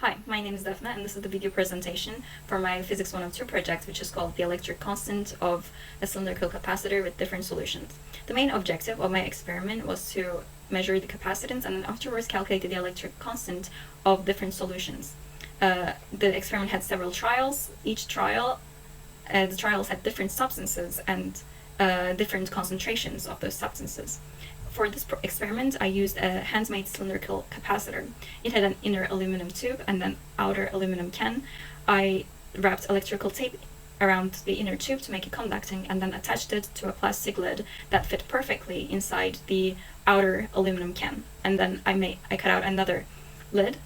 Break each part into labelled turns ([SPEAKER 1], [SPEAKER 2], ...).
[SPEAKER 1] Hi, my name is Defne, and this is the video presentation for my Physics 102 project, which is called Dielectric Constant of a Cylindrical Capacitor with Different Solutions. The main objective of my experiment was to measure the capacitance and then afterwards calculate the dielectric constant of different solutions. The experiment had several trials. Each trial, the trials had different substances and different concentrations of those substances. For this experiment, I used a handmade cylindrical capacitor. It had an inner aluminum tube and an outer aluminum can. I wrapped electrical tape around the inner tube to make it conducting and then attached it to a plastic lid that fit perfectly inside the outer aluminum can. And then I cut out another lid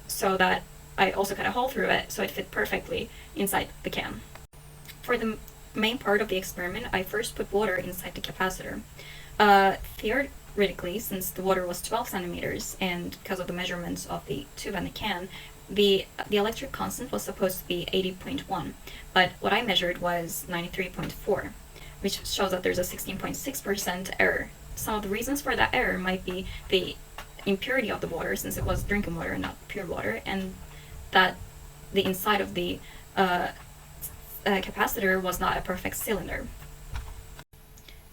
[SPEAKER 1] so that I also cut a hole through it so it fit perfectly inside the can. For the main part of the experiment, I first put water inside the capacitor. Theoretically, since the water was 12 centimeters and because of the measurements of the tube and the can, the electric constant was supposed to be 80.1, but what I measured was 93.4, which shows that there's a 16.6% error. Some of the reasons for that error might be the impurity of the water, since it was drinking water and not pure water, and that the inside of the capacitor was not a perfect cylinder.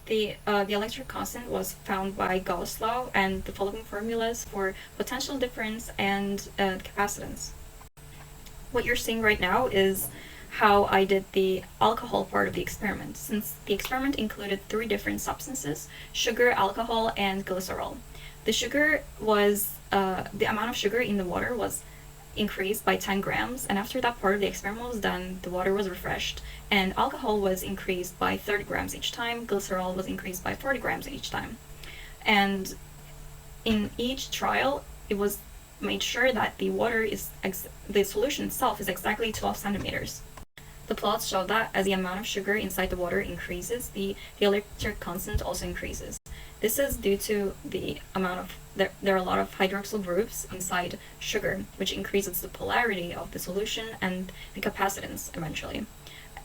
[SPEAKER 1] The electric constant was found by Gauss' law and the following formulas for potential difference and capacitance. What you're seeing right now is how I did the alcohol part of the experiment, since the experiment included 3 different substances: sugar, alcohol, and glycerol. The sugar was, the amount of sugar in the water was increased by 10 grams, and after that part of the experiment was done, the water was refreshed, and alcohol was increased by 30 grams each time, glycerol was increased by 40 grams each time. And in each trial, it was made sure that the water is, the solution itself is exactly 12 centimeters. The plots show that as the amount of sugar inside the water increases, the electric constant also increases. This is due to the amount of, there are a lot of hydroxyl groups inside sugar, which increases the polarity of the solution and the capacitance eventually.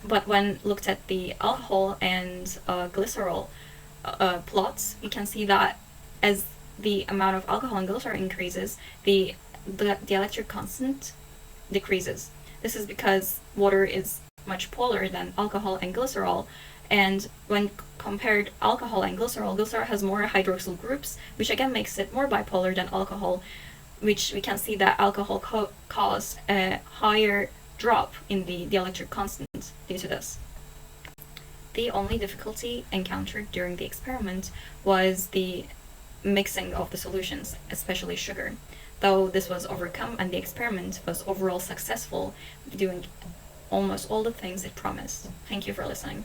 [SPEAKER 1] But when looked at the alcohol and glycerol plots, you can see that as the amount of alcohol and glycerol increases, the electric constant decreases. This is because water is much polar than alcohol and glycerol, and when compared alcohol and glycerol, glycerol has more hydroxyl groups, which again makes it more bipolar than alcohol, which we can see that alcohol caused a higher drop in the electric constant due to this. The only difficulty encountered during the experiment was the mixing of the solutions, especially sugar, though this was overcome and the experiment was overall successful, doing almost all the things it promised. Thank you for listening.